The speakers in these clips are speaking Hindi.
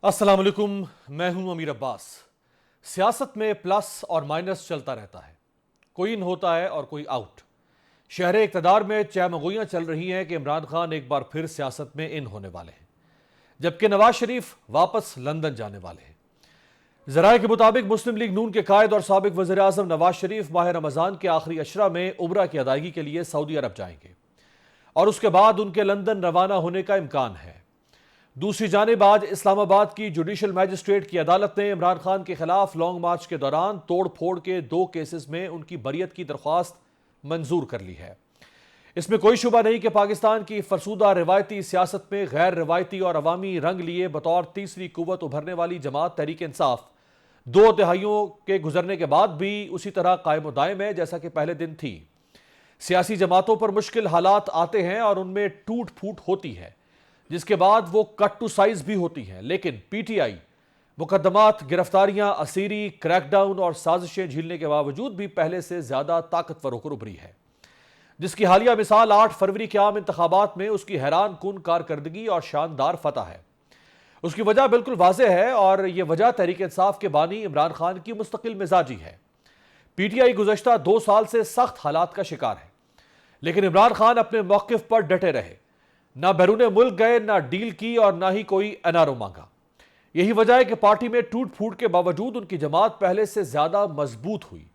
अस्सलाम वालेकुम, मैं हूं अमीर अब्बास। सियासत में प्लस और माइनस चलता रहता है, कोई इन होता है और कोई आउट। शहर इक़्तिदार में चहमगोइयां चल रही हैं कि इमरान खान एक बार फिर सियासत में इन होने वाले हैं, जबकि नवाज शरीफ वापस लंदन जाने वाले हैं। ज़राए के मुताबिक मुस्लिम लीग नून के कायद और साबिक वज़ीर आज़म नवाज शरीफ माह रमज़ान के आखिरी अशरा में उम्रा की अदायगी के लिए सऊदी अरब जाएंगे और उसके बाद उनके लंदन रवाना होने का इम्कान है। दूसरी जानिब आज इस्लामाबाद की जुडिशल मैजिस्ट्रेट की अदालत ने इमरान खान के खिलाफ लॉन्ग मार्च के दौरान तोड़ फोड़ के 2 केसेस में उनकी बरियत की दरख्वास्त मंजूर कर ली है। इसमें कोई शुबा नहीं कि पाकिस्तान की फरसूदा रिवायती सियासत में गैर रिवायती और अवामी रंग लिए बतौर तीसरी कुव्वत उभरने वाली जमात तहरीक इंसाफ 2 तिहाइयों के गुजरने के बाद भी उसी तरह कायम दायम है जैसा कि पहले दिन थी। सियासी जमातों पर मुश्किल हालात आते हैं और उनमें टूट फूट होती है, जिसके बाद वो कट टू साइज भी होती हैं, लेकिन पीटीआई मुकदमात, गिरफ्तारियां, असीरी, क्रैकडाउन और साजिशें झीलने के बावजूद भी पहले से ज्यादा ताकतवर होकर उभरी है, जिसकी हालिया मिसाल 8 फरवरी के आम इंतखाबात में उसकी हैरान कुन कारकर्दगी और शानदार फतह है। उसकी वजह बिल्कुल वाज़ेह है और यह वजह तहरीक इंसाफ के बानी इमरान खान की मुस्तकिल मिजाजी है। पीटीआई गुज़श्ता 2 साल से सख्त हालात का शिकार है, लेकिन इमरान खान अपने मौक़िफ़ पर डटे रहे, ना बैरून मुल्क गए, ना डील की और ना ही कोई एनआरओ मांगा। यही वजह है कि पार्टी में टूट फूट के बावजूद उनकी जमात पहले से ज्यादा मजबूत हुई।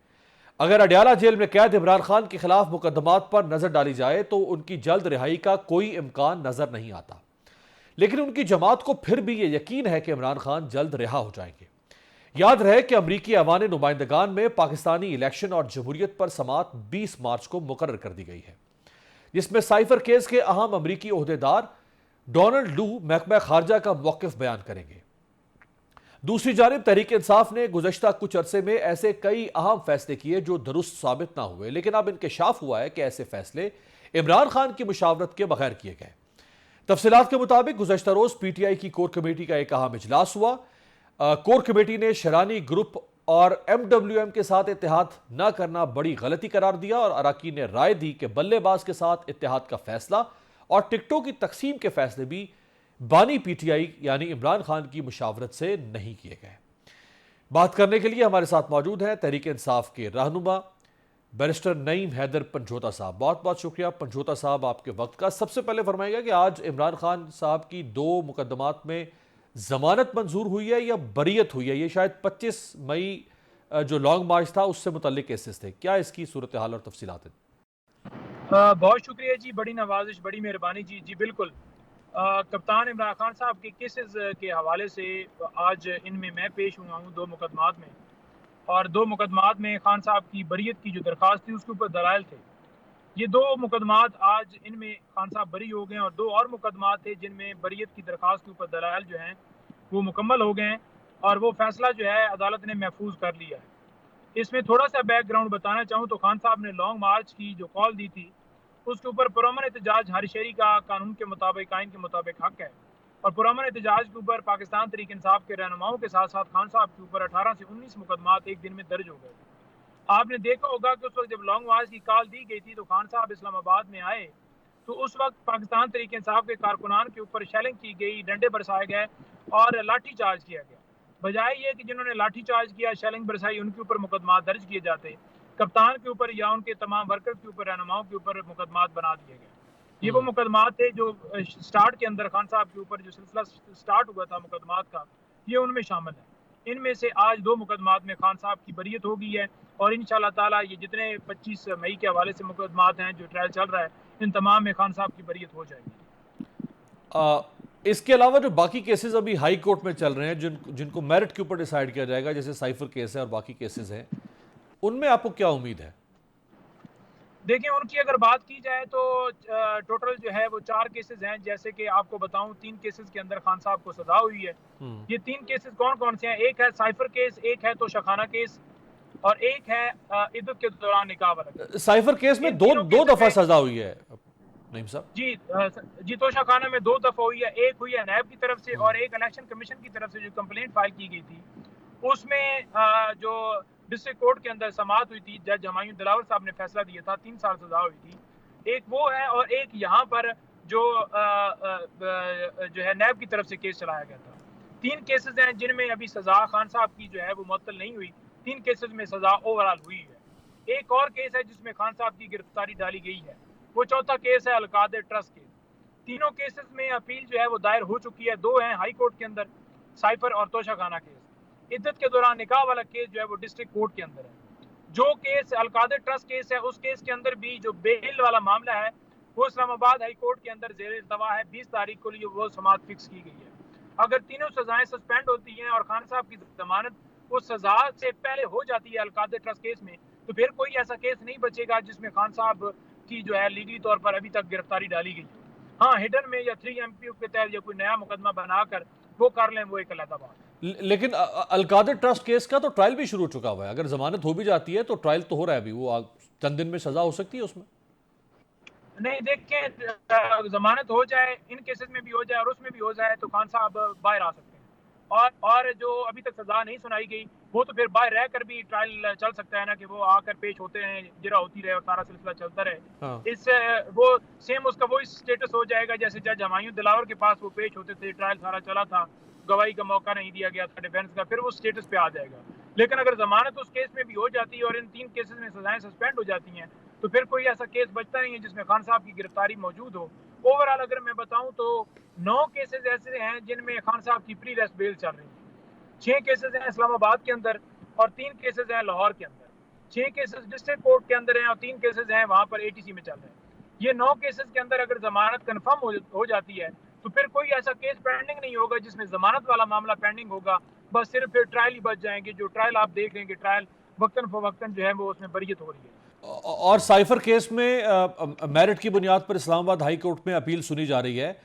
अगर अडयाला जेल में कैद इमरान खान के खिलाफ मुकदमात पर नजर डाली जाए तो उनकी जल्द रिहाई का कोई इम्कान नजर नहीं आता, लेकिन उनकी जमात को फिर भी यह यकीन है कि इमरान खान जल्द रिहा हो जाएंगे। याद रहे कि अमरीकी अवान नुमाइंदगान में पाकिस्तानी इलेक्शन और जमहूरियत पर समात 20 मार्च को मुकर्रर कर दी गई है, जिसमें साइफर केस के अहम अमरीकी ओहदेदार डोनाल्ड लू महकमा खारजा का मौक़िफ़ बयान करेंगे। दूसरी जानिब तहरीक इंसाफ ने गुज़श्ता कुछ अरसे में ऐसे कई अहम फैसले किए जो दुरुस्त साबित ना हुए, लेकिन अब इंकशाफ हुआ है कि ऐसे फैसले इमरान खान की मुशावरत के बगैर किए गए। तफसीलात के मुताबिक गुज़श्ता रोज पीटीआई की कोर कमेटी का एक अहम इजलास हुआ। कोर कमेटी ने शरानी ग्रुप और एमडब्ल्यूएम के साथ इत्तेहाद न करना बड़ी गलती करार दिया और अराकीन ने राय दी कि बल्लेबाज के साथ इत्तेहाद का फैसला और टिकटों की तकसीम के फैसले भी बानी पीटीआई यानी इमरान खान की मुशावरत से नहीं किए गए। बात करने के लिए हमारे साथ मौजूद हैं तहरीक इंसाफ के रहनुमा बैरिस्टर नईम हैदर पंजोता साहब। बहुत बहुत शुक्रिया पंजोता साहब आपके वक्त का। सबसे पहले फरमाइएगा कि आज इमरान खान साहब की 2 मुकदमात में जमानत मंजूर हुई है या बरियत हुई है? ये शायद 25 मई जो लॉन्ग मार्च था उससे मुतल्लिक केसेस थे, क्या इसकी सूरत हाल और तफसीलात हैं? बहुत शुक्रिया जी, बड़ी नवाजिश, बड़ी मेहरबानी जी। जी बिल्कुल, कप्तान इमरान खान साहब के केसेस के हवाले से आज इनमें मैं पेश हुआ हूँ 2 मुकदमात में, और 2 मुकदमात में खान साहब की बरियत की जो दरख्वास्त थी उसके ऊपर दलाइल थे। ये 2 मुकदमात आज इनमें खान साहब बरी हो गए और 2 और मुकदमात थे जिनमें बरियत की दरख्वास्त के ऊपर दलाइल जो हैं वो मुकम्मल हो गए हैं और वो फैसला जो है अदालत ने महफूज कर लिया है। इसमें थोड़ा सा बैकग्राउंड बताना चाहूँ तो खान साहब ने लॉन्ग मार्च की जो कॉल दी थी उसके ऊपर पुरअमन एहतजाज हर शहरी का कानून के मुताबिक, आइन के मुताबिक हक है, और पुरअमन एहतजाज के ऊपर पाकिस्तान तहरीक इंसाफ के रहनुमाओं के साथ साथ खान साहब के ऊपर 18 से 19 मुकदमात एक दिन में दर्ज हो गए। आपने देखा होगा कि उस वक्त जब लॉन्ग मार्च की कॉल दी गई थी तो खान साहब इस्लामाबाद में आए तो उस वक्त पाकिस्तान तहरीक इंसाफ के कारकुनान के ऊपर शेलिंग की गई, डंडे बरसाए गए और लाठी चार्ज किया गया। बजाय ये कि जिन्होंने लाठी चार्ज किया, शेलिंग बरसाई, उनके ऊपर मुकदमा दर्ज किए जाते, कप्तान के ऊपर या उनके तमाम वर्कर के ऊपर, रहनुमाओं के ऊपर मुकदमात बना दिए गए। ये वो मुकदमात थे जो स्टार्ट के अंदर खान साहब के ऊपर जो सिलसिला स्टार्ट हुआ था मुकदमात का, ये उनमें शामिल है। इनमें से आज 2 मुकदमात में खान साहब की बरियत हो गई है और इंशाअल्लाह ताला ये जितने 25 मई के हवाले से मुकदमात हैं जो ट्रायल चल रहा है, इन तमाम में खान साहब की बरियत हो जाएगी। इसके अलावा जो बाकी केसेस अभी हाई कोर्ट में चल रहे हैं जिनको मेरिट के ऊपर डिसाइड किया जाएगा, जैसे साइफर केस है और बाकी केसेस हैं, उनमें आपको क्या उम्मीद है? देखिए, उनकी अगर बात की जाए तो टोटल जो है वो 4 केसेस हैं। जैसे कि आपको बताऊं 3 केसेस के अंदर खान साहब को सजा हुई है। ये 3 केसेस कौन कौन से हैं? एक है साइफर केस, एक है तोशाखाना केस और एक है इद्दत के दौरान निकाह वाला केस। साइफर केस में इन दो तीनों दो केसेस दफा में सजा हुई है नईम साहब। जी तोशाखाना में 2 दफा हुई है। एक हुई है नैब की तरफ से और एक इलेक्शन कमीशन की तरफ से जो कंप्लेंट फाइल की गई थी उसमें जो डिस्ट्रिक्ट कोर्ट के अंदर समाअत हुई थी, जज हमायूं दिलावर साहब ने फैसला दिया था, 3 साल सजा हुई थी। एक वो है और एक यहाँ पर जो जो है नैब की तरफ से केस चलाया गया था। 3 केसेस हैं जिनमें अभी सजा खान साहब की जो है वो मुअत्तल नहीं हुई, 3 केसेस में सजा ओवरऑल हुई है। एक और केस है जिसमें खान साहब की गिरफ्तारी डाली गई है, वो चौथा केस है अलकादर ट्रस्ट केस। तीनों केसेस में अपील जो है वो दायर हो चुकी है, 2 हैं हाई कोर्ट के अंदर, साइफर और तोशा खाना केस। इद्दत के दौरान निकाह वाला केस जो है वो डिस्ट्रिक्ट कोर्ट के अंदर है। जो केस अलकादर ट्रस्ट केस है, उस केस के अंदर भी जो बेल वाला मामला है वो इस्लामाबाद हाई कोर्ट के अंदर जेर इल्तवा है, 20 तारीख को लिए वो समाअत फिक्स की गई है। अगर तीनों सजाएं सस्पेंड होती हैं और खान साहब की जमानत उस सजा से पहले हो जाती है अलकादर ट्रस्ट केस में, तो फिर कोई ऐसा केस नहीं बचेगा जिसमें खान साहब की जो है लीगली तौर पर अभी तक गिरफ्तारी डाली गई। हाँ, हिडन में या 3 MPU के तहत या कोई नया मुकदमा बनाकर वो कर लें, वो एक अलग बात। लेकिन अलकादर ट्रस्ट केस का तो ट्रायल भी शुरू हो चुका हुआ है, अगर जमानत हो भी जाती है तो ट्रायल तो हो रहा है अभी, वो चंद दिन में सजा हो सकती है उसमें। नहीं, देखें, जमानत हो जाए, इन केसेस में भी हो जाए और उसमें भी हो जाए तो खान साहब बाहर आ सकते हैं। और जो अभी तक सजा नहीं सुनाई गई वो तो फिर बाहर रहकर भी ट्रायल चल सकता है ना, कि वो आकर पेश होते हैं, जिरा होती रहे और सारा सिलसिला चलता रहे। हाँ। इससे वो सेम उसका वही स्टेटस हो जाएगा जैसे जज हमायूं दिलावर के पास वो पेश होते थे, ट्रायल सारा चला था, गवाही का मौका नहीं दिया गया था डिफेंस का, फिर वो स्टेटस पे आ जाएगा। लेकिन अगर जमानत उस केस में भी हो जाती है और इन 3 केसेस में सजाएं सस्पेंड हो जाती हैं तो फिर कोई ऐसा केस बचता नहीं है जिसमें खान साहब की गिरफ्तारी मौजूद हो। ओवरऑल अगर मैं बताऊं तो 9 केसेस ऐसे हैं जिनमें खान साहब की प्री रेस्ट बेल चल रही है। 6 केसेस हैं इस्लामाबाद के अंदर और 3 केसेस हैं लाहौर के अंदर। 6 केसेस डिस्ट्रिक्ट कोर्ट के अंदर हैं और 3 केसेस हैं वहां पर ATC में चल रहे हैं। ये 9 केसेस के अंदर अगर जमानत कंफर्म हो जाती है तो फिर कोई ऐसा केस पेंडिंग नहीं होगा जिसमें जमानत वाला मामला पेंडिंग होगा, बस सिर्फ फिर ट्रायल ही बच जाएंगे। जो ट्रायल आप देख रहे हैं कि ट्रायल वक्तन फवक्तन जो है वो उसमें बरियत हो रही है। और साइफर केस में मेरिट की बुनियाद पर इस्लामाबाद हाई कोर्ट में अपील सुनी जा रही है।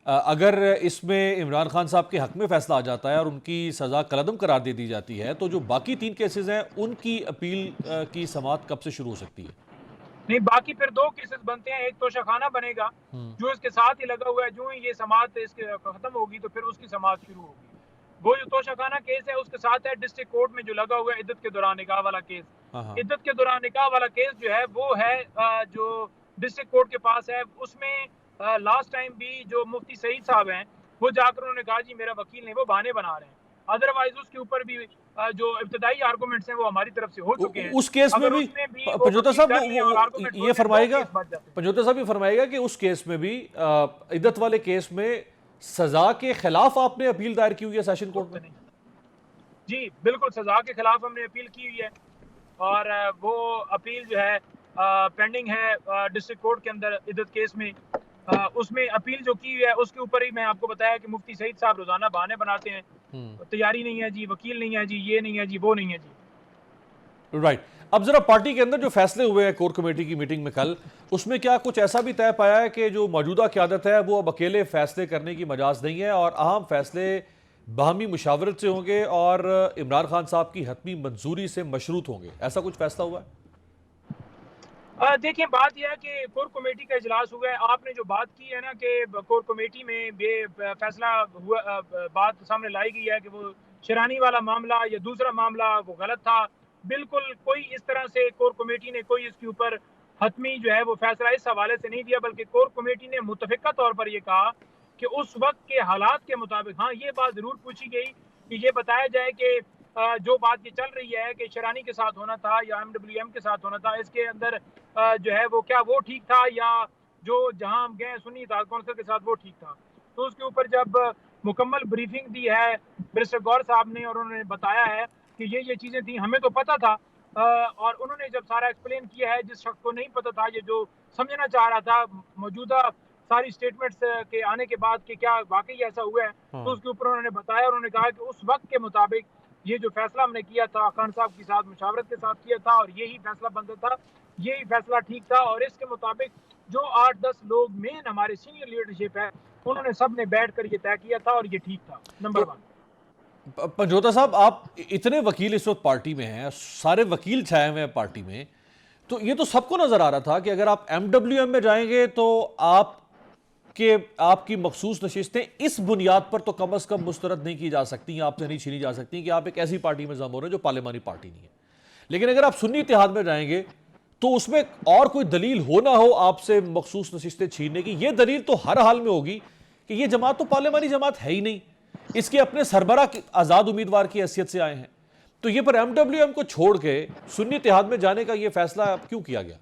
अगर इसमें इमरान खान साहब के हक में फैसला आ जाता है और उनकी सज़ा कलअदम करार दे दी जाती है तो जो बाकी 3 केसेस हैं उनकी अपील की समाअत कब से शुरू हो सकती है? नहीं, बाकी फिर 2 केसेस बनते हैं। एक तोशाखाना बनेगा जो इसके साथ ही लगा हुआ है, जो ही ये समाअत इसके खत्म होगी तो फिर उसकी समाअत शुरू होगी। वो जो तोशाखाना केस है उसके साथ है डिस्ट्रिक्ट कोर्ट में जो लगा हुआ है इद्दत के दौरान निकाह वाला केस। इद्दत के दौरान निकाह वाला केस जो है वो है जो डिस्ट्रिक्ट कोर्ट के पास है। उसमें लास्ट टाइम भी जो मुफ्ती सईद साहब हैं वो जाकर उन्होंने कहा जी मेरा वकील नहीं, वो बहाने बना रहे हैं। अदरवाइज उसके ऊपर भी जो इब्तदाई आर्गुमेंट्स हैं वो हमारी तरफ से हो चुके हैं। उस केस में भी पंजोता साहब ये फरमाएगा, पंजोता साहब ये फरमाएगा कि उस केस में भी इद्दत वाले केस में सजा के खिलाफ आपने अपील दायर की हुई है सेशन कोर्ट में? जी बिल्कुल, सजा के खिलाफ हमने अपील की हुई है और वो अपील जो है पेंडिंग है डिस्ट्रिक्ट कोर्ट के अंदर इद्दत केस में। उसमें अपील जो की हुई है उसके ऊपर ही मैं आपको बताया कि मुफ्ती सईद साहब रोजाना बहाने बनाते हैं, तैयारी नहीं है जी, वकील नहीं है जी, ये नहीं है जी, वो नहीं है जी। राइट। अब जरा पार्टी के अंदर जो फैसले हुए हैं कोर कमेटी की मीटिंग में कल, उसमें क्या कुछ ऐसा भी तय पाया है कि जो मौजूदा क़यादत है वो अब अकेले फैसले करने की मजाज नहीं है और अहम फैसले बाहमी मुशावरत से होंगे और इमरान खान साहब की हतमी मंजूरी से मशरूत होंगे, ऐसा कुछ फैसला हुआ है? देखिए, बात यह है कि कोर कमेटी का इजलास हुआ है। आपने जो बात की है ना कि कोर कमेटी में ये फैसला हुआ, बात सामने लाई गई है कि वो शिरानी वाला मामला या दूसरा मामला वो गलत था। बिल्कुल कोई इस तरह से कोर कमेटी ने कोई इसके ऊपर हतमी जो है वो फैसला इस हवाले से नहीं दिया, बल्कि कोर कमेटी ने मुतफिका तौर पर ये कहा कि उस वक्त के हालात के मुताबिक, हाँ ये बात जरूर पूछी गई कि ये बताया जाए कि जो बात ये चल रही है कि शिरानी के साथ होना था या MWM के साथ होना था, इसके अंदर जो है वो क्या वो ठीक था या जो जहां हम गए सुन्नी इत्तेहाद कौंसिल के साथ वो ठीक था। तो उसके ऊपर जब मुकम्मल ब्रीफिंग दी है बैरिस्टर गौर साहब ने और उन्होंने बताया है कि ये चीज़ें थी, हमें तो पता था, और उन्होंने जब सारा एक्सप्लेन किया है, जिस शख्स को नहीं पता था, ये जो समझना चाह रहा था मौजूदा सारी स्टेटमेंट्स के आने के बाद कि क्या वाकई ऐसा हुआ है, तो उसके ऊपर उन्होंने बताया। उन्होंने कहा कि उस वक्त के मुताबिक ये जो फैसला हमने किया था खान साहब के साथ मुशावरत के साथ किया था और यही फैसला बनता था, यही फैसला ठीक था और इसके मुताबिक जो 8-10 लोग मेन हमारे सीनियर लीडरशिप है उन्होंने सब ने बैठ कर ये तय किया था और ये ठीक था। नंबर 1। पंजोता साहब, आप इतने वकील इस वक्त पार्टी में हैं, सारे वकील छाए हुए हैं पार्टी में, तो ये तो सबको नजर आ रहा था कि अगर आप MWM में जाएंगे तो आपकी मखसूस नशिस्तें इस बुनियाद पर तो कम अज कम मुस्तरद नहीं की जा सकती, आपसे नहीं छीनी जा सकती कि आप एक ऐसी पार्टी में जम हो रहे हैं जो पार्लिमानी पार्टी नहीं है। लेकिन अगर आप सुन्नी इत्तेहाद में जाएंगे तो उसमें और कोई दलील हो ना हो आपसे मखसूस नशिस्तें छीनने की, ये दलील तो हर हाल में होगी कि ये जमात तो पार्लिमानी जमात है ही नहीं। इसके अपने सरबरा आजाद उम्मीदवार की हैसियत से आए हैं। तो ये पर MWM को छोड़ के सुन्नी इत्तेहाद में जाने का ये फैसला क्यों किया गया?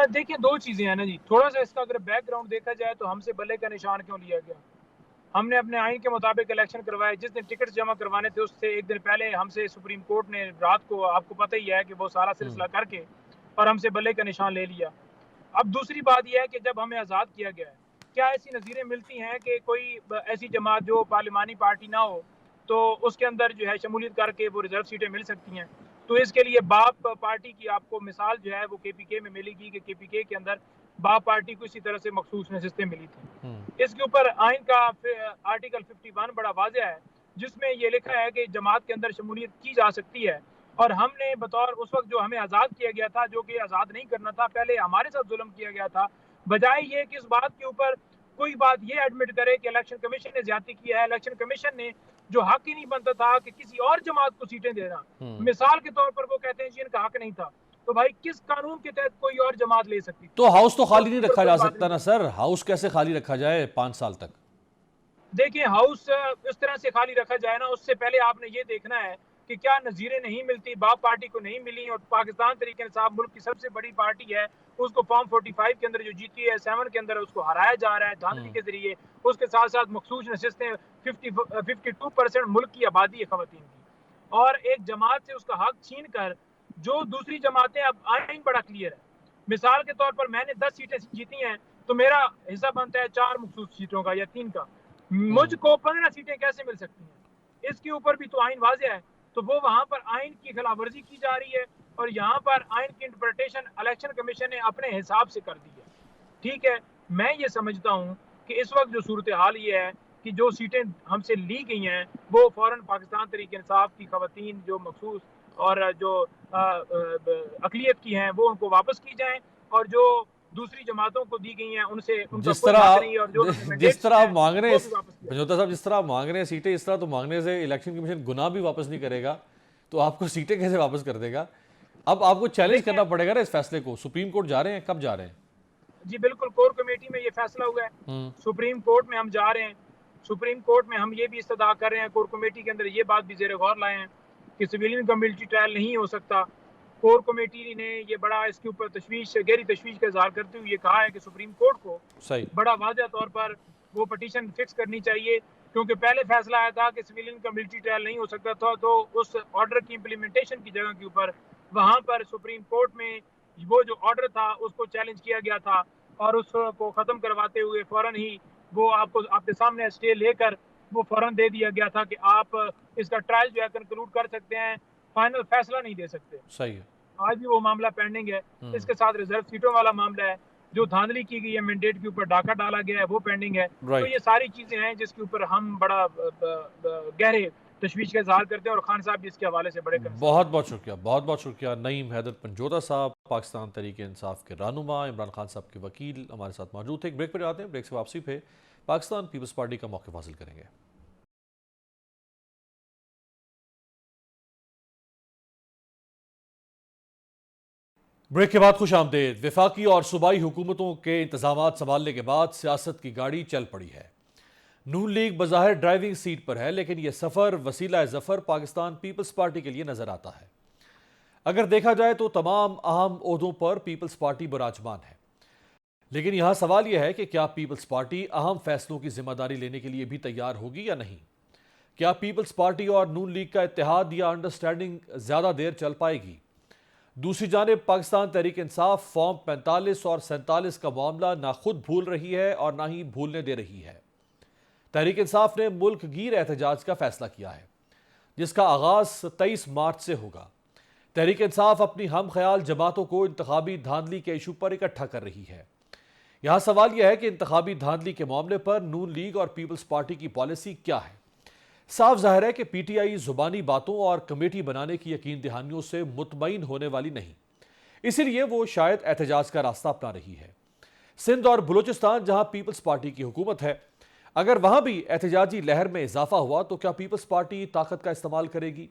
देखिए, दो चीजें हैं ना जी। थोड़ा सा इसका अगर बैकग्राउंड देखा जाए तो हमसे बल्ले का निशान क्यों लिया गया? हमने अपने आइन के मुताबिक इलेक्शन करवाए। जिस दिन टिकट जमा करवाने थे उससे एक दिन पहले हमसे सुप्रीम कोर्ट ने रात को, आपको पता ही है कि वो सारा सिलसिला करके, और हमसे बल्ले का निशान ले लिया। अब दूसरी बात यह है कि जब हमें आज़ाद किया गया है, क्या ऐसी नज़ीरें मिलती हैं कि कोई ऐसी जमात जो पार्लिमानी पार्टी ना हो तो उसके अंदर जो है शमूलियत करके वो रिजर्व सीटें मिल सकती हैं? तो इसके लिए बाप पार्टी की आपको मिसाल जो है वो KPK में मिलेगी कि KPK के अंदर बाप पार्टी को इसी तरह से मखसूस नशिस्तें मिली थी। इसके ऊपर आइन का आर्टिकल 51 बड़ा वाज़ेह है, जिसमें ये लिखा है कि जमात के अंदर शमूलियत की जा सकती है। और हमने बतौर, उस वक्त जो हमें आज़ाद किया गया था, जो कि आज़ाद नहीं करना था, पहले हमारे साथ जुल्म किया गया था, बजाय ये कि इस बात के ऊपर कोई बात ये एडमिट करे कि इलेक्शन कमीशन ने ज्यादती किया है, इलेक्शन कमीशन ने जो हक ही नहीं बनता था कि किसी और जमात को सीटें देना, मिसाल के तौर पर वो कहते हैं जी इनका हक नहीं था, तो भाई किस कानून के तहत कोई और जमात ले सकती थी? तो हाउस तो खाली नहीं रखा जा कोई बात सकता नहीं। ना सर? हाउस कैसे खाली रखा जाए 5 साल तक? देखिए, हाउस इस तरह से खाली रखा जाए ना, उससे पहले आपने ये देखना है कि क्या नज़ीरें नहीं मिलती, बाप पार्टी को नहीं मिली, और पाकिस्तान तरीके इंसाफ मुल्क की सबसे बड़ी पार्टी है, उसको फॉर्म 45 के अंदर जो जीती है 7 के अंदर उसको हराया जा रहा है धांधली के जरिए। उसके साथ साथ मखसूस नशिस्तें 52% मुल्क की आबादी है खवातीन की, और एक जमात से उसका हक छीन कर जो दूसरी जमातें, अब आइन बड़ा क्लियर है। मिसाल के तौर पर मैंने 10 सीटें जीती हैं तो मेरा हिस्सा बनता है 4 मखसूस सीटों का या 3 का, मुझको 15 सीटें कैसे मिल सकती हैं? इसके ऊपर भी तो आइन वाज़ेह है। तो वो वहां पर आइन की खिलाफवर्जी की जा रही है, और यहाँ पर आइन की इंटरप्रिटेशन इलेक्शन कमीशन ने अपने हिसाब से कर दी है। ठीक है, मैं ये समझता हूँ कि इस वक्त जो सूरत हाल ये है कि जो सीटें हमसे ली गई हैं वो फौरन पाकिस्तान तरीके इंसाफ की खवातीन जो मखसूस और जो अकलियत की हैं वो उनको वापस की जाएं, और जो दूसरी जमातों को दी गई हैं उनसे उनका जिस कोई तरह हक आप नहीं, और जो जिस तरह आप हैं मांग रहे वो हैं भी वापस किया जाए। समझौता साहब, जिस तरह आप मांग रहे हैं सीटें, इस तरह तो मांगने से इलेक्शन कमीशन गुनाह भी वापस नहीं करेगा, तो आपको सीटें कैसे वापस कर देगा? अब आपको चैलेंज देखिए करना पड़ेगा ना इस फैसले को। सुप्रीम कोर्ट जा रहे हैं, कब जा रहे हैं? जी बिल्कुल, कोर कमेटी में ये फैसला हुआ है, सुप्रीम कोर्ट में हम जा रहे हैं। सुप्रीम कोर्ट में हम ये भी इस्तदा कर रहे हैं, कोर कमेटी के अंदर ये बात भी ज़ेर गौर लाए हैं कि सिविलियन का मिलिट्री ट्रायल नहीं हो सकता। कोर कमेटी ने ये बड़ा इसके ऊपर तशवीश, गहरी तशवीश का इजहार करते हुए ये कहा है कि सुप्रीम कोर्ट को सही। बड़ा वाज़ेह तौर पर वो पटिशन फिक्स करनी चाहिए, क्योंकि पहले फैसला आया था कि सिविलियन का मिलिट्री ट्रायल नहीं हो सकता था, तो उस ऑर्डर की इम्प्लीमेंटेशन की जगह के ऊपर वहाँ पर सुप्रीम कोर्ट में वो जो ऑर्डर था उसको चैलेंज किया गया था, और उसको ख़त्म करवाते हुए फ़ौरन ही वो आपको आपके सामने स्टे लेकर वो फ़ौरन दे दिया गया था कि आप इसका ट्रायल जो है कंक्लूड कर सकते हैं, फाइनल फैसला नहीं दे सकते। सही है। आज भी वो मामला पेंडिंग है। इसके साथ रिजर्व सीटों वाला मामला है, जो धांधली की गई है, मैंडेट के ऊपर डाका डाला गया है, वो पेंडिंग है। तो ये सारी चीजें हैं जिसके ऊपर हम बड़ा गहरे तशवीश का इजहार करते हैं, और खान साहब भी इसके हवाले से बड़े कंसर्न। बहुत बहुत शुक्रिया, बहुत बहुत शुक्रिया। नईम हैदर पंजोता साहब, पाकिस्तान तरीके इंसाफ के रहनुमा, इमरान खान साहब के वकील हमारे साथ मौजूद थे। एक ब्रेक पर जाते हैं, ब्रेक से वापसी पे पाकिस्तान पीपल्स पार्टी का मौक़िफ़ हासिल करेंगे। ब्रेक के बाद खुश आमदेद। विफाकी और सूबाई हुकूमतों के इंतजाम संभालने के बाद सियासत की गाड़ी चल पड़ी है। नून लीग बज़ाहिर ड्राइविंग सीट पर है, लेकिन यह सफ़र वसीला ज़फ़र पाकिस्तान पीपल्स पार्टी के लिए नज़र आता है। अगर देखा जाए तो तमाम अहम ओहदों पर पीपल्स पार्टी बराजमान है, लेकिन यहां सवाल यह है कि क्या पीपल्स पार्टी अहम फैसलों की जिम्मेदारी लेने के लिए भी तैयार होगी या नहीं? क्या पीपल्स पार्टी और नून लीग का इत्तेहाद या अंडरस्टैंडिंग ज़्यादा देर चल पाएगी? दूसरी जानिब पाकिस्तान तहरीक इंसाफ फॉर्म 45 और 47 का मामला ना खुद भूल रही है और ना ही भूलने दे रही है। तहरीक इंसाफ ने मुल्क गिर एहतजाज का फैसला किया है, जिसका आगाज 23 मार्च से होगा। तहरीक इंसाफ अपनी हम ख्याल जमातों को इंतखाबी धांधली के इशू पर इकट्ठा कर रही है। यहां सवाल यह है कि इंतखाबी धांधली के मामले पर नून लीग और पीपल्स पार्टी की पॉलिसी क्या है। साफ जाहिर है कि पीटीआई जुबानी बातों और कमेटी बनाने की यकीन दहानियों से मुतमईन होने वाली नहीं, इसीलिए वो शायद एहतजाज का रास्ता अपना रही है। सिंध और बलूचिस्तान जहां पीपल्स पार्टी की हुकूमत है, अगर वहां भी एहतजाजी लहर में इजाफा हुआ तो क्या पीपल्स पार्टी ताकत का इस्तेमाल करेगी?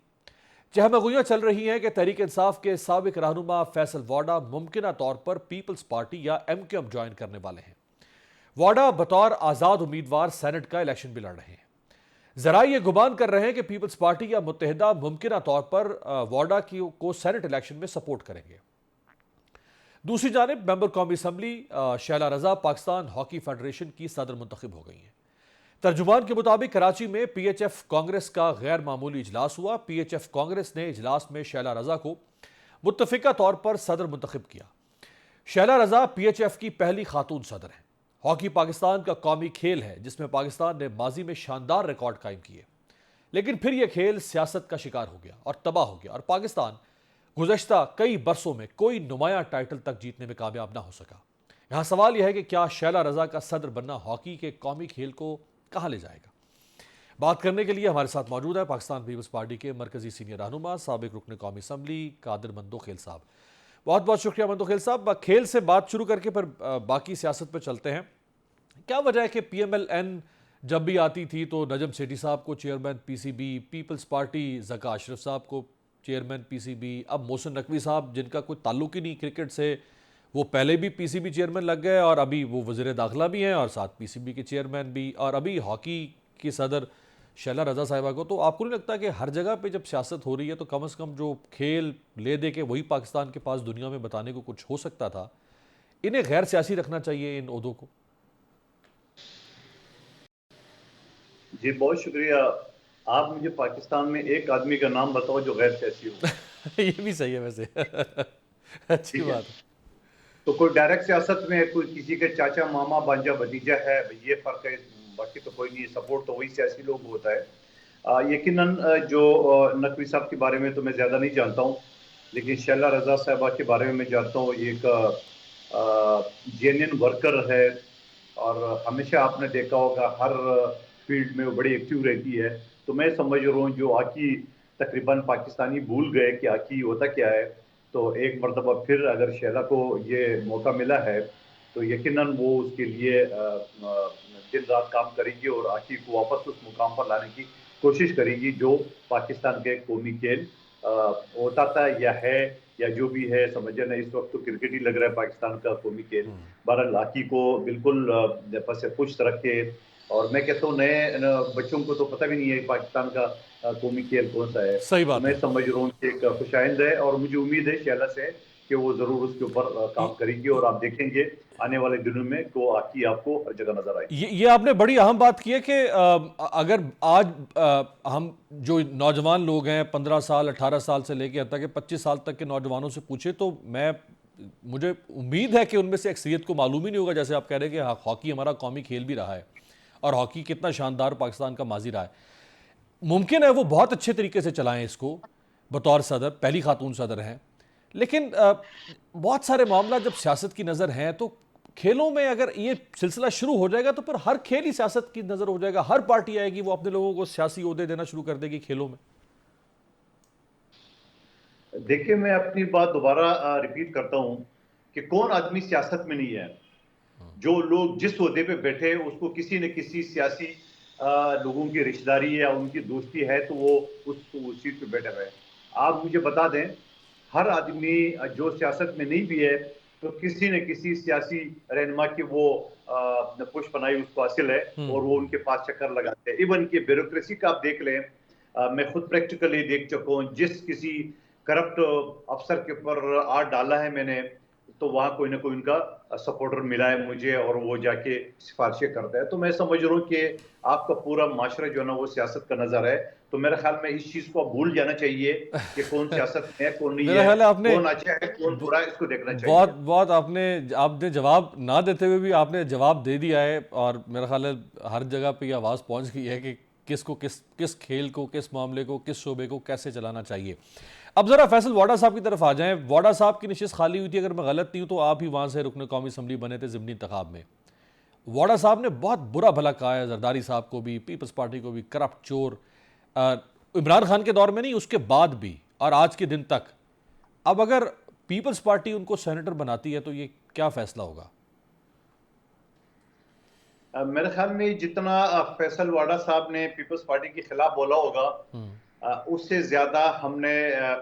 चहमगोइयां चल रही हैं कि तहरीक इंसाफ के साबिक रहनुमा फैसल वाडा मुमकिन तौर पर पीपल्स पार्टी या MQM ज्वाइन करने वाले हैं। वाडा बतौर आजाद उम्मीदवार सेनेट का इलेक्शन भी लड़ रहे हैं। जरा ये गुमान कर रहे हैं कि पीपल्स पार्टी या मुत्तहिदा मुमकिन तौर पर वाडा को सेनेट इलेक्शन में सपोर्ट करेंगे। दूसरी जानिब मेंबर कौमी असम्बली शैला रजा पाकिस्तान हॉकी फेडरेशन की सदर मुंतखब हो गई हैं। तर्जुमान के मुताबिक कराची में PHF कांग्रेस का गैर मामूली इजलास हुआ। PHF कांग्रेस ने इजलास में शैला रजा को मुत्तफिका तौर पर सदर मुंतखब किया। शैला रजा PHF की पहली खातून सदर हैं। हॉकी पाकिस्तान का कौमी खेल है जिसमें पाकिस्तान ने माजी में शानदार रिकॉर्ड कायम किए, लेकिन फिर यह खेल सियासत का शिकार हो गया और तबाह हो गया और पाकिस्तान गुज़श्ता कई बरसों में कोई नुमाया टाइटल तक जीतने में कामयाब ना हो सका। यहां सवाल यह है कि क्या शैला रजा का सदर बनना हॉकी के कौमी खेल को कहां ले जाएगा। बात करने के लिए हमारे साथ मौजूद है पाकिस्तान पीपल्स पार्टी के मरकजी सीनियर रहनुमा साबिक रुकन कौमी असम्बली कादिर मंदोखेल साहब। बहुत बहुत शुक्रिया मंदोखेल साहब। खेल से बात शुरू करके फिर बाकी सियासत पर चलते हैं। क्या वजह है कि PMLN जब भी आती थी तो नजम सेठी साहब को चेयरमैन PCB, पीपल्स पार्टी ज़का अशरफ साहब को चेयरमैन PCB, अब मोहसिन नकवी साहब जिनका कोई ताल्लुक ही नहीं क्रिकेट से, वो पहले भी PCB चेयरमैन लग गए और अभी वो वज़ीर दाखिला भी हैं और साथ PCB के चेयरमैन भी, और अभी हॉकी की सदर शैला रजा साहिबा को। तो आपको नहीं लगता कि हर जगह पे जब सियासत हो रही है तो कम से कम जो खेल ले दे के वही पाकिस्तान के पास दुनिया में बताने को कुछ हो सकता था, इन्हें गैर सियासी रखना चाहिए इन ओहदों को? जी बहुत शुक्रिया। आप मुझे पाकिस्तान में एक आदमी का नाम बताओ जो गैर सियासी हो। ये भी सही है वैसे। अच्छी बात है। तो कोई डायरेक्ट सियासत में कोई किसी के चाचा मामा भांजा भतीजा है, ये फर्क है, बाकी तो कोई नहीं। सपोर्ट तो वही सियासी लोग होता है। यकीनन जो नकवी साहब के बारे में तो मैं ज़्यादा नहीं जानता हूँ, लेकिन शैला रजा साहबा के बारे में मैं जानता हूँ। ये एक जेन्युइन वर्कर है और हमेशा आपने देखा होगा हर फील्ड में वो बड़ी एक्टिव रहती है। तो मैं समझ रहा हूँ जो हॉकी तकरीबन पाकिस्तानी भूल गए कि हॉकी होता क्या है, तो एक मरतबा फिर अगर शैला को ये मौका मिला है तो यकीनन वो उसके लिए दिन रात काम करेगी और हॉकी को वापस उस मुकाम पर लाने की कोशिश करेगी जो पाकिस्तान के कौमी खेल होता था या है या जो भी है। समझे ना, इस वक्त तो क्रिकेट ही लग रहा है पाकिस्तान का कौमी खेल। बहरहाल हॉकी को बिल्कुल से पुष्ट रखे, और मैं कहता हूँ नए बच्चों को तो पता भी नहीं है पाकिस्तान का कौमी खेल कौन सा है। सही बात मैं है। समझ रहा हूँ कि एक खुशाइंद है और मुझे उम्मीद है शैला से कि वो जरूर उसके ऊपर काम करेगी और आप देखेंगे आने वाले दिनों में को हॉकी आपको हर जगह नजर आएगी। ये आपने बड़ी अहम बात की है कि अगर आज हम जो नौजवान लोग हैं 15 साल 18 साल से लेकर अब तक के 25 साल तक के नौजवानों से पूछे तो मुझे उम्मीद है कि उनमें से अक्सरियत को मालूम ही नहीं होगा, जैसे आप कह रहे हैं कि हॉकी हमारा कौमी खेल भी रहा है और हॉकी कितना शानदार पाकिस्तान का माजी रहा है। मुमकिन है वो बहुत अच्छे तरीके से चलाएं इसको बतौर सदर, पहली खातून सदर हैं, लेकिन बहुत सारे मामला जब सियासत की नज़र है तो खेलों में अगर ये सिलसिला शुरू हो जाएगा तो फिर हर खेल ही सियासत की नज़र हो जाएगा। हर पार्टी आएगी वो अपने लोगों को सियासी ओहदे देना शुरू कर देगी खेलों में। देखिए, मैं अपनी बात दोबारा रिपीट करता हूं कि कौन आदमी सियासत में नहीं है। जो लोग जिस ओहदे पे बैठे उसको किसी न किसी सियासी लोगों की रिश्तेदारी या उनकी दोस्ती है तो वो उस सीट पे बैठे हुए। आप मुझे बता दें, हर आदमी जो सियासत में नहीं भी है तो किसी न किसी सियासी रहनुमा की वो पुष्प बनाई उसको हासिल है और वो उनके पास चक्कर लगाते हैं। इवन की ब्यूरोक्रेसी का आप देख लें, मैं खुद प्रैक्टिकली देख चुका हूँ। जिस किसी करप्ट अफसर के ऊपर आड़ डाला है मैंने, तो वहां कोई ना कोई उनका सपोर्टर मिला है मुझे और वो जाके सिफारिशें करता है। तो मैं समझ रहा हूँ कि आपका पूरा माशरा जो है ना वो सियासत का नजर है। तो मेरे ख्याल में इस चीज को भूल जाना चाहिए कि कौन सियासत में है कौन नहीं है, कौन अच्छा है कौन बुरा है, इसको देखना चाहिए। बहुत आपने जवाब ना देते हुए भी आपने जवाब दे दिया है और मेरा ख्याल है हर जगह पे ये आवाज़ पहुंच गई है कि किसको किस खेल को, किस मामले को, किस शोबे को कैसे चलाना चाहिए। अब जरा फैसल वाडा साहब की तरफ आ जाएं। वाडा साहब की नशिस्त खाली हुई थी, अगर मैं गलत नहीं हूं तो आप ही वहां से रुकन कौमी असम्बली बने थे ज़िमनी इंतखाब में। वाडा साहब ने बहुत बुरा भला कहा है जरदारी साहब को भी, पीपल्स पार्टी को भी, करप्ट चोर। इमरान खान के दौर में नहीं, उसके बाद भी और आज के दिन तक। अब अगर पीपल्स पार्टी उनको सेनेटर बनाती है तो ये क्या फैसला होगा? मेरे ख्याल में जितना फैसल वाडा साहब ने पीपल्स पार्टी के खिलाफ बोला होगा उससे ज्यादा हमने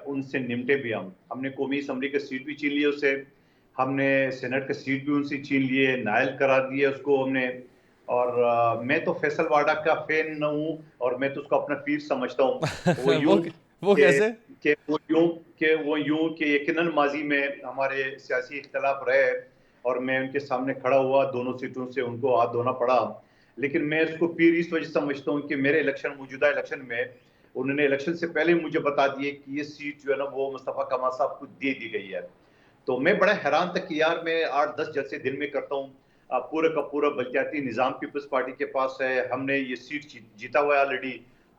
उनसे निमटे भी। हमने कौमी असम्बली की सीट भी छीन ली उससे, हमने सेनेट का सीट भी उनसे छीन लिए, नायल करार दिए उसको हमने। और मैं तो फैसल वाडा का फैन न हूँ, और मैं तो उसको अपना पीर समझता हूँ। वो यूं वो वो के कैसे? वो यूं कि यकीनन माजी में हमारे सियासी इख्तलाफ रहे, और मैं उनके सामने खड़ा हुआ, दोनों सीटों से उनको हाथ धोना पड़ा। लेकिन मैं उसको पीर इस वजह समझता हूँ कि मेरे मौजूदा इलेक्शन में उन्होंने इलेक्शन से पहले मुझे बता दिए कि ये सीट जो है ना वो मुस्तफा कमाल साहब को दे दी गई है। तो मैं बड़ा हैरान था कि यार मैं 8-10 जलसे दिन में करता हूँ, पूरा का पूरा बलदियाती निज़ाम पीपल्स पार्टी के पास है, हमने ये सीट जीता हुआ है ऑलरेडी।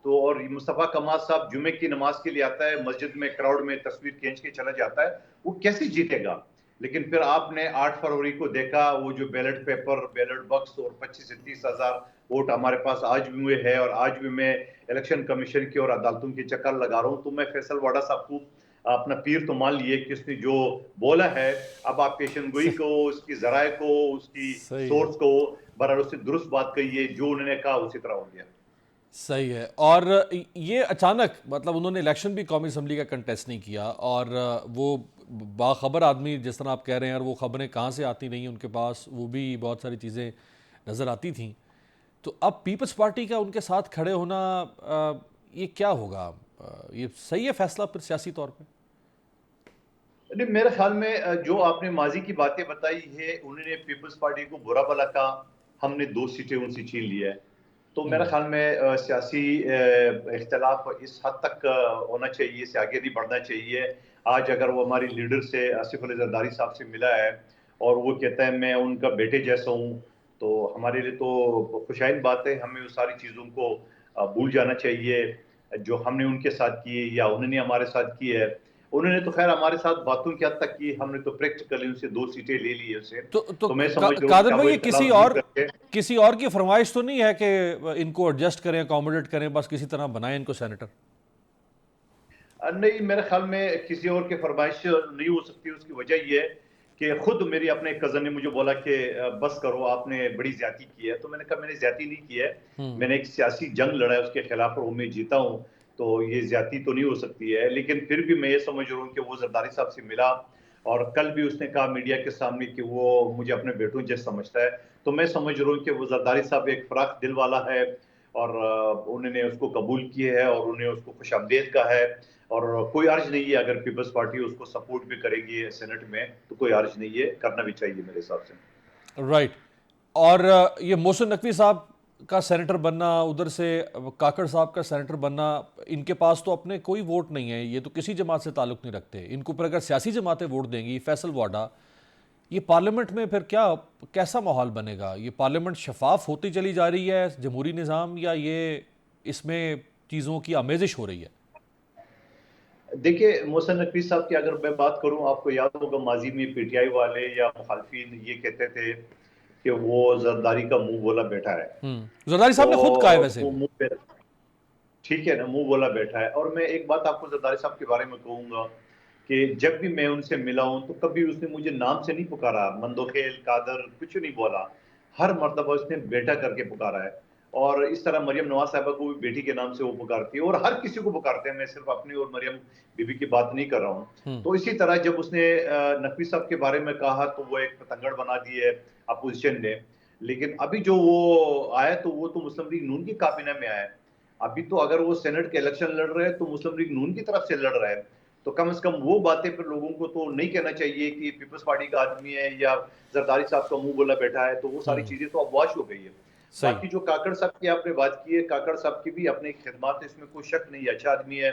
तो और मुस्तफा कमाल साहब जुमे की नमाज के लिए आता है, मस्जिद में क्राउड में तस्वीर खींच के चला जाता है, वो कैसे जीतेगा? लेकिन फिर आपने 8 फरवरी को देखा, वो जो बैलेट पेपर, बैलेट बॉक्स और 25 से 30 हजार वोट हमारे पास आज भी हुए हैं। और आज भी मैं इलेक्शन कमीशन की और अदालतों के चक्कर लगा रहा हूँ। तो मैं फैसल वाडा साहब को अपना पीर तो मान लिए कि उसने जो बोला है, अब आप पेशन गोई सही को, उसकी जराए को, उसकी सही है। सोर्स को बहरहाल उससे दुरुस्त बात कही, जो उन्होंने कहा उसी तरह हो गया। सही है। और ये अचानक मतलब उन्होंने इलेक्शन भी कौमी असम्बली का कंटेस्ट नहीं किया, और वो बाखबर आदमी जिस तरह आप कह रहे हैं, और वो खबरें कहाँ से आती रही उनके पास, वो भी बहुत सारी चीज़ें नज़र आती थीं। तो अब पीपल्स पार्टी का उनके साथ खड़े होना, ये क्या होगा? ये सही है फैसला फिर सियासी तौर पे? नहीं, मेरे ख्याल में जो आपने माजी की बातें बताई है, उन्होंने पीपल्स पार्टी को बुरा भला कहा, हमने 2 सीटें उनसे छीन ली है। तो मेरे ख्याल में सियासी इख्तलाफ इस हद तक होना चाहिए, इससे आगे नहीं बढ़ना चाहिए। आज अगर वो हमारी लीडर से, आसिफ अली जरदारी साहब से मिला है और वो कहता है मैं उनका बेटे जैसा हूँ, तो हमारे लिए तो खुशाइन बात है। हमें उस सारी चीज़ों को भूल जाना चाहिए जो हमने उनके साथ की है या उन्होंने हमारे साथ की है। उन्होंने तो खैर हमारे साथ बातों की हद तक की, हमने तो प्रैक्टिकली उनसे 2 सीटें ले ली है उससे। तो तो मैं समझ रहा हूँ कादर कि अब भाई, वो ये इख्तलाफ दूर करके किसी और की फरमाइश तो नहीं है कि इनको एडजस्ट करें, अकोमोडेट करें, बस किसी तरह बनाएं इनको सेनेटर? नहीं, मेरे ख्याल में किसी और की फरमाइश नहीं हो सकती। उसकी वजह ये है कि खुद मेरी अपने कज़न ने मुझे बोला कि बस करो, आपने बड़ी ज़्यादती की है। तो मैंने कहा मैंने ज़्यादती नहीं की है, मैंने एक सियासी जंग लड़ा है उसके खिलाफ और वो मैं जीता हूँ, तो ये ज़्यादती तो नहीं हो सकती है। लेकिन फिर भी मैं ये समझ रहा हूँ कि वो जरदारी साहब से मिला, और कल भी उसने कहा मीडिया के सामने कि वो मुझे अपने बेटों जैसे समझता है। तो मैं समझ रहा हूँ कि वो जरदारी साहब एक फराख दिल वाला है, और उन्होंने उसको कबूल किए है और उन्हें उसको खुशामदीद कहा है। और कोई अर्ज नहीं है, अगर पीपल्स पार्टी उसको सपोर्ट भी करेगी सेनेट में तो कोई अर्ज नहीं है, करना भी चाहिए मेरे हिसाब से। राइट। और ये मोहसिन नकवी साहब का सेनेटर बनना, उधर से काकड़ साहब का सेनेटर बनना, इनके पास तो अपने कोई वोट नहीं है, ये तो किसी जमात से ताल्लुक नहीं रखते। इनको पर अगर सियासी जमातें वोट देंगी, फैसल वाडा, ये पार्लियामेंट में फिर क्या, कैसा माहौल बनेगा? ये पार्लियामेंट शफाफ होती चली जा रही है, जमहूरी निज़ाम, या ये इसमें चीज़ों की आमेजिश हो रही है? देखिए, मोहसिन नकवी साहब की अगर मैं बात करूं, आपको याद होगा माजी में पीटीआई वाले या मुखालफिन ये कहते थे कि वो जरदारी का मुंह बोला बैठा है। जरदारी तो साहब ने खुद कहा है वैसे वो भी। मुंह पे, ठीक है ना, मुंह बोला बैठा है। और मैं एक बात आपको जरदारी साहब के बारे में कहूंगा कि जब भी मैं उनसे मिला हूं तो कभी उसने मुझे नाम से नहीं पुकारा, मंदोखेल, कादर, कुछ नहीं बोला। हर मर्तबा उसने बेटा करके पुकारा है। और इस तरह मरियम नवाज साहबा को भी बेटी के नाम से वो पुकारती है, और हर किसी को पुकारते हैं। मैं सिर्फ अपनी और मरियम बीबी की बात नहीं कर रहा हूँ। तो इसी तरह जब उसने नकवी साहब के बारे में कहा तो वो एक पतंगड़ बना दी है अपोजिशन ने। लेकिन अभी जो वो आया तो वो तो मुस्लिम लीग नून की काबीना में आया है। अभी तो अगर वो सेनेट के इलेक्शन लड़ रहे हैं तो मुस्लिम लीग नून की तरफ से लड़ रहा है। तो कम से कम वो बातें पर लोगों को तो नहीं कहना चाहिए कि पीपल्स पार्टी का आदमी है या जरदारी साहब का मुंह बोला बैठा है। तो वो सारी चीजें तो अपवाश हो गई है। सही। बाकी जो काकड़ साहब की आपने बात की है, काकड़ साहब की भी अपनी खिदमत है, इसमें कोई शक नहीं है, अच्छा आदमी है।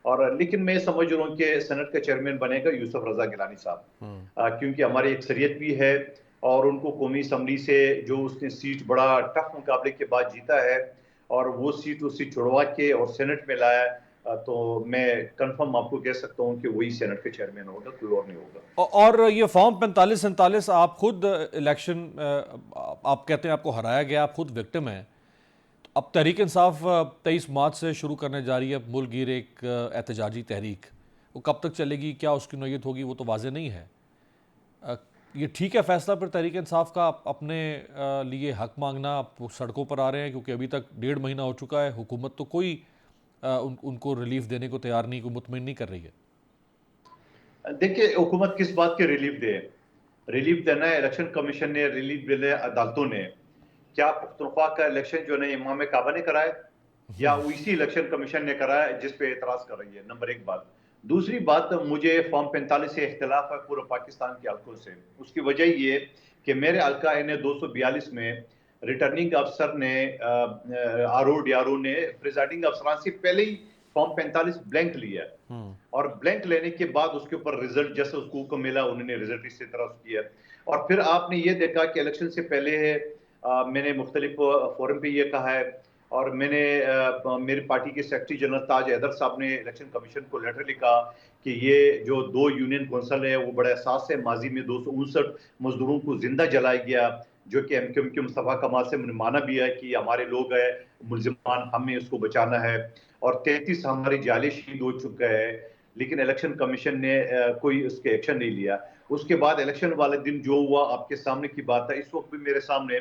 और लेकिन मैं समझ रहा हूँ कि सेनेट का चेयरमैन बनेगा यूसुफ रजा गिलानी साहब, क्योंकि हमारी अक्सरियत भी है, और उनको कौमी असम्बली से जो उसने सीट बड़ा टफ मुकाबले के बाद जीता है और वो सीट उससे छुड़वा के और सेनेट में लाया, तो मैं कंफर्म आपको कह सकता हूं कि वही सेनेट के चेयरमैन होगा, कोई और नहीं होगा। और ये फॉर्म 45-47 आप खुद इलेक्शन, आप कहते हैं आपको हराया गया, आप खुद विक्टिम हैं। तो अब तहरीक इंसाफ 23 मार्च से शुरू करने जा रही है मुल्क गिर एक एहतजाजी तहरीक। वो कब तक चलेगी, क्या उसकी नौयत होगी, वो तो वाज़ेह नहीं है। ये ठीक है फैसला फिर तहरीक इंसाफ का अपने लिए हक मांगना? आप सड़कों पर आ रहे हैं क्योंकि अभी तक 1.5 महीना हो चुका है, हुकूमत तो कोई उनको रिलीफ देने को तैयार नहीं, को मुतमिन नहीं कर रही है। देखिए, हुकूमत किस बात के रिलीफ दे? रिलीफ देना है, इलेक्शन कमीशन ने रिलीफ देना है, अदालतों ने। क्या पख्तूनख्वा का इलेक्शन जो है इमाम काबा ने कराया या इसी इलेक्शन कमीशन ने कराया जिस पे एतराज कर रही है? नंबर एक बात। दूसरी बात, मुझे फॉर्म 45 से इख्तिलाफ है पूरे पाकिस्तान के हल्कों से। उसकी वजह ये कि मेरे हल्का एन 242 में रिटर्निंग अफसर ने RO ने प्रिजाइडिंग अफसरान से पहले ही फॉर्म 45 ब्लैंक लिया और ब्लैंक लेने के बाद उसके ऊपर रिजल्ट जैसे उसको हुक्म मिला उन्होंने रिजल्ट इसी तरह किया। और फिर आपने ये देखा कि इलेक्शन से पहले मैंने मुख्तलिफ फोरम पे ये कहा है और मैंने मेरी पार्टी के सेक्रेटरी जनरल ताज हैदर साहब ने इलेक्शन कमीशन को लेटर लिखा कि ये जो 2 यूनियन कौंसल है वो बड़ा एहसास है। माजी में 259 मजदूरों को जिंदा जलाया गया जो कि MQM के मुस्तफ़ा कमाल से मैंने माना भी है कि हमारे लोग हैं मुल्जिमान, हमें उसको बचाना है। और 33 हमारे जाले शहीद हो चुके हैं, लेकिन इलेक्शन कमीशन ने कोई उसके एक्शन नहीं लिया। उसके बाद इलेक्शन वाले दिन जो हुआ आपके सामने की बात है। इस वक्त भी मेरे सामने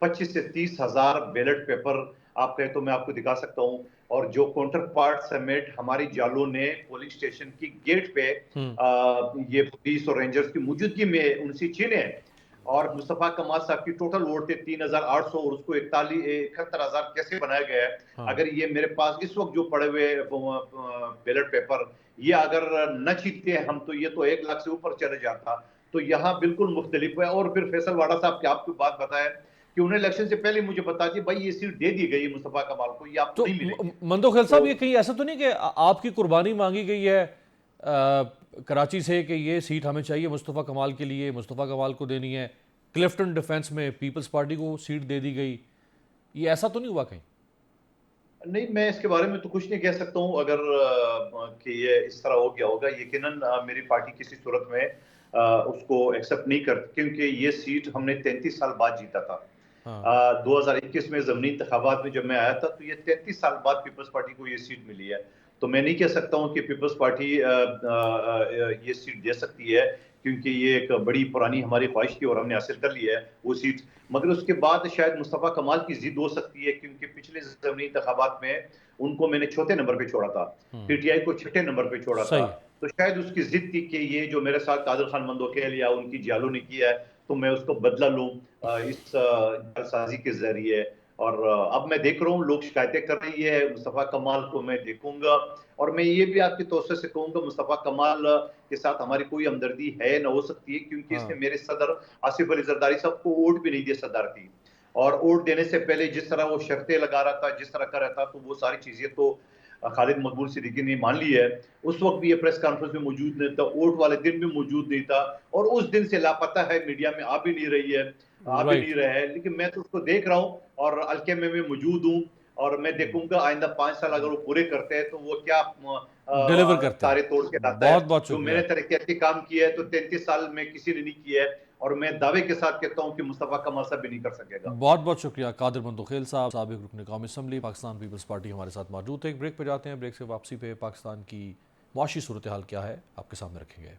25 से 30 हजार बैलेट पेपर आप कहें तो मैं आपको दिखा सकता हूं। और जो काउंटर पार्ट समेत हमारी जालों ने पोलिंग स्टेशन की गेट पे ये पुलिस और रेंजर्स की मौजूदगी में उनसे छीने। और मुस्तफा कमाल साहब की टोटल वोट थे 3800 और उसको 71,000 कैसे बनाया गया है? अगर ये मेरे पास इस वक्त जो पड़े हुए बैलेट पेपर ये अगर न जीतते हम तो ये तो 1 लाख से ऊपर चले जाता। तो यहाँ बिल्कुल मुख्तलिफ है। और फिर फैसल वाडा साहब की आपको बात बताया कि उन्हें इलेक्शन से पहले मुझे बता दी भाई ये सीट दे दी गई मुस्तफा कमाल को, ये आपको नहीं मिलेगी। मंदो खेल साहब, ये कहीं ऐसा तो नहीं कि आपकी कुर्बानी मांगी गई है कराची से कि ये सीट हमें चाहिए मुस्तफ़ा कमाल के लिए, मुस्तफ़ा कमाल को देनी है, क्लिफ्टन डिफेंस में पीपल्स पार्टी को सीट दे दी गई, ये ऐसा तो नहीं हुआ कहीं? नहीं, मैं इसके बारे में तो कुछ नहीं कह सकता हूँ। अगर कि ये इस तरह हो गया होगा, यकीनन मेरी पार्टी किसी सूरत में उसको एक्सेप्ट नहीं करती, क्योंकि ये सीट हमने 33 साल बाद जीता था। 2021 में ज़मीनी इंतखाबात में जब मैं आया था तो ये 33 साल बाद पीपल्स पार्टी को ये सीट मिली है। तो मैं नहीं कह सकता हूँ कि पीपल्स पार्टी ये सीट दे सकती है, क्योंकि ये एक बड़ी पुरानी हमारी ख्वाहिश थी और हमने हासिल कर लिया है वो सीट। मगर उसके बाद शायद मुस्तफ़ा कमाल की जिद हो सकती है, क्योंकि पिछले ज़मीनी इंतखाबात में उनको मैंने चौथे नंबर पे छोड़ा था, PTI को छठे नंबर पे छोड़ा था। तो शायद उसकी जिद थी कि ये जो मेरे साथ कादिर खान मंदोखेल या उनकी जालों ने किया है तो मैं उसको बदला लूं इस जालसाजी के जरिए। और अब मैं देख रहा हूँ लोग शिकायतें कर रही है, मुस्तफ़ा कमाल को मैं देखूंगा। और मैं ये भी आपके तौर से कहूंगा मुस्तफ़ा कमाल के साथ हमारी कोई हमदर्दी है न हो सकती है, क्योंकि इसने मेरे सदर आसिफ अली जरदारी साहब को वोट भी नहीं दिया सदारती। और वोट देने से पहले जिस तरह वो शर्तें लगा रहा था, जिस तरह कर रहा था, तो वो सारी चीजें तो खालिद मकबूल सिद्दीकी ने मान ली है। उस वक्त भी ये प्रेस कॉन्फ्रेंस में मौजूद नहीं था, वोट वाले दिन भी मौजूद नहीं था और उस दिन से लापता है, मीडिया में आ भी नहीं रही है, आ भी नहीं रहा है। लेकिन मैं तो उसको देख रहा हूँ और हल्के में मैं मौजूद हूँ और मैं देखूंगा आइंदा 5 साल अगर वो पूरे करते हैं तो वो क्या डिलीवर करते हैं। तारे तोड़ के लाता है। बहुत बहुत जो मैंने तरक्याती काम किया है तो 33 साल में किसी ने नहीं किया है और मैं दावे के साथ कहता हूं कि मुस्तफ़ा कमाल साहब भी नहीं कर सकेगा। बहुत बहुत शुक्रिया कादिर मंदोखेल साहब, साबिक रुकन कौमी असम्बली पाकिस्तान पीपल्स पार्टी हमारे साथ मौजूद थे। एक ब्रेक पे जाते हैं, ब्रेक से वापसी पे पाकिस्तान की मुआशी सूरत हाल क्या है आपके सामने रखेंगे।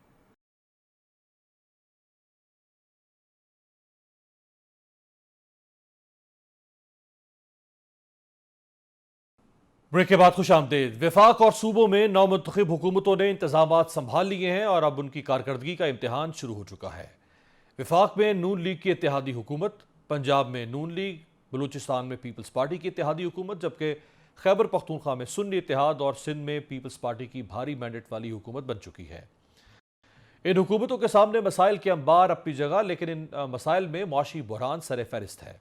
ब्रेक के बाद खुश आमदेद। विफाक और सूबों में नौ मुंतखब हुकूमतों ने इंतजाम संभाल लिए हैं और अब उनकी कारकर्दगी का इम्तिहान शुरू हो चुका है। विफाक में नून लीग की इत्तेहादी हुकूमत, पंजाब में नून लीग, बलूचिस्तान में पीपल्स पार्टी की इत्तेहादी हुकूमत, जबकि खैबर पख्तूनख्वा में सुन्नी इत्तेहाद और सिंध में पीपल्स पार्टी की भारी मैंडेट वाली हुकूमत बन चुकी है। इन हुकूमतों के सामने मसाइल के अंबार अपनी जगह, लेकिन इन मसाइल में मुआशी बुहरान सर फहरिस्त है।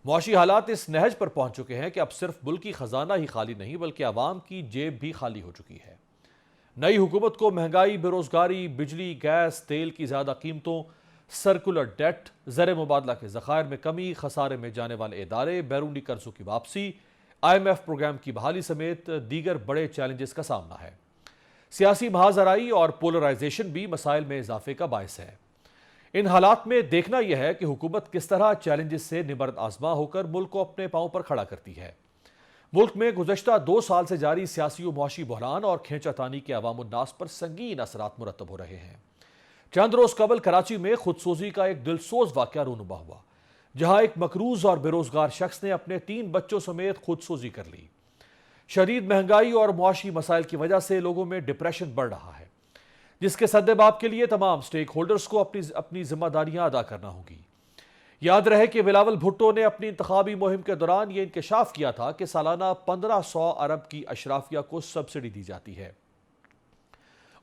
मुआशी हालात इस नहज पर पहुंच चुके हैं कि अब सिर्फ मुल्की खजाना ही खाली नहीं बल्कि आवाम की जेब भी खाली हो चुकी है। नई हुकूमत को महंगाई, बेरोजगारी, बिजली, गैस, तेल की ज्यादा कीमतों, सर्कुलर डेट, ज़र मुबादला के ज़खायर में कमी, खसारे में जाने वाले इदारे, बैरूनी कर्जों की वापसी, IMF प्रोग्राम की बहाली समेत दीगर बड़े चैलेंजेस का सामना है। सियासी महाजराई और पोलराइजेशन भी मसाइल में इजाफे का बायस है। इन हालात में देखना यह है कि हुकूमत किस तरह चैलेंजेस से निबर्द आजमा होकर मुल्क को अपने पांव पर खड़ा करती है। मुल्क में गुज़श्ता 2 साल से जारी सियासी और मुआशी बहरान और खींचातानी के अवाम उन्नास पर संगीन असरात मुरतब हो रहे हैं। चंद रोज कबल कराची में खुदसोजी का एक दिलसोज वाकया रूनुमा हुआ, जहां एक मकरूज और बेरोजगार शख्स ने अपने 3 बच्चों समेत खुदसोजी कर ली। शदीद महंगाई और मुआशी मसाइल की वजह से लोगों में डिप्रेशन बढ़ रहा है। जिसके सद्देबाब के लिए तमाम स्टेक होल्डर्स को अपनी जिम्मेदारियां अदा करना होगी। याद रहे कि बिलावल भुट्टो ने अपनी इंतखाबी मुहिम के दौरान यह इंकशाफ किया था कि सालाना 1500 अरब की अशराफिया को सब्सिडी दी जाती है।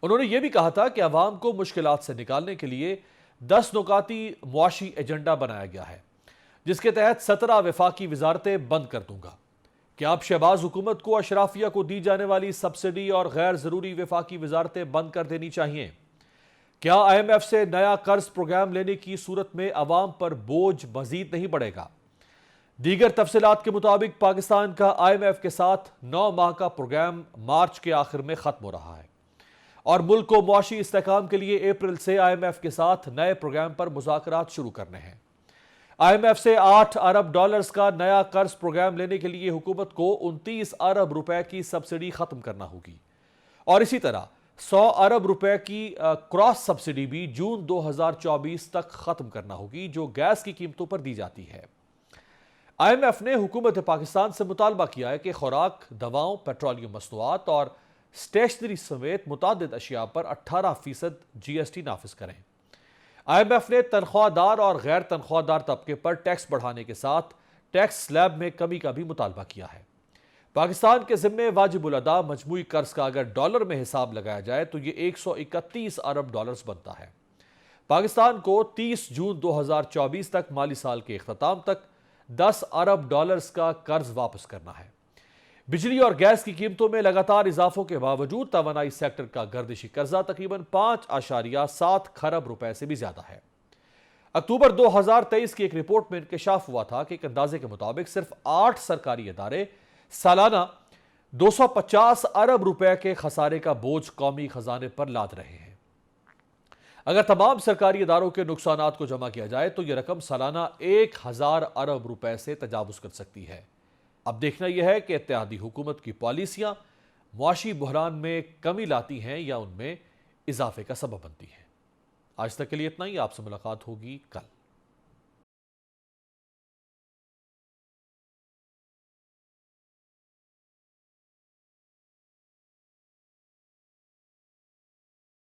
उन्होंने यह भी कहा था कि अवाम को मुश्किलात से निकालने के लिए 10 नुकाती मुआशी एजेंडा बनाया गया है, जिसके तहत 17 वफाकी वजारतें बंद कर दूंगा। क्या अब शहबाज हुकूमत को अशराफिया को दी जाने वाली सब्सिडी और गैर जरूरी वफाकी वजारतें बंद कर देनी चाहिए? क्या IMF से नया कर्ज प्रोग्राम लेने की सूरत में अवाम पर बोझ मजीद नहीं बढ़ेगा? दीगर तफसीलात के मुताबिक पाकिस्तान का IMF के साथ 9 माह का प्रोग्राम मार्च के आखिर में खत्म हो रहा है और मुल्क को मुआशी इस्तेहकाम के लिए अप्रैल से IMF के साथ नए प्रोग्राम पर मुज़ाकरात शुरू करने हैं। IMF से 8 अरब डॉलर्स का नया कर्ज प्रोग्राम लेने के लिए हुकूमत को 29 अरब रुपए की सब्सिडी खत्म करना होगी और इसी तरह 100 अरब रुपए की क्रॉस सब्सिडी भी जून 2024 तक खत्म करना होगी, जो गैस की कीमतों पर दी जाती है। IMF ने हुकूमत पाकिस्तान से मुतालबा किया है कि खुराक, दवाओं, पेट्रोलियम मसनूआत और स्टेशनरी समेत मुतादिद अशिया पर 18% GST नाफिज करें। IMF ने तनख्वाहदार और गैर तनख्वाहदार तबके पर टैक्स बढ़ाने के साथ टैक्स स्लैब में कमी का भी मुतालबा किया है। पाकिस्तान के जिम्मे वाजिबुल अदा मजमूई कर्ज का अगर डॉलर में हिसाब लगाया जाए तो ये 131 अरब डॉलर्स बनता है। पाकिस्तान को 30 जून 2024 तक माली साल के इख्तिताम तक 10 अरब डॉलर्स का कर्ज वापस करना है। बिजली और गैस की कीमतों में लगातार इजाफों के बावजूद तवानाई सेक्टर का गर्दिशी कर्जा तकरीबन 5.7 खरब रुपए से भी ज्यादा है। अक्टूबर 2023 की एक रिपोर्ट में इंकशाफ हुआ था कि एक अंदाजे के मुताबिक सिर्फ 8 सरकारी इदारे सालाना 250 अरब रुपए के खसारे का बोझ कौमी खजाने पर लाद रहे हैं। अगर तमाम सरकारी इदारों के नुकसानात को जमा किया जाए तो यह रकम सालाना 1000 अरब रुपए से तजावुज कर सकती है। अब देखना यह है कि इत्तेहादी हुकूमत की पॉलिसियां मुआशी बहरान में कमी लाती हैं या उनमें इजाफे का सबब बनती हैं। आज तक के लिए इतना ही। आपसे मुलाकात होगी कल।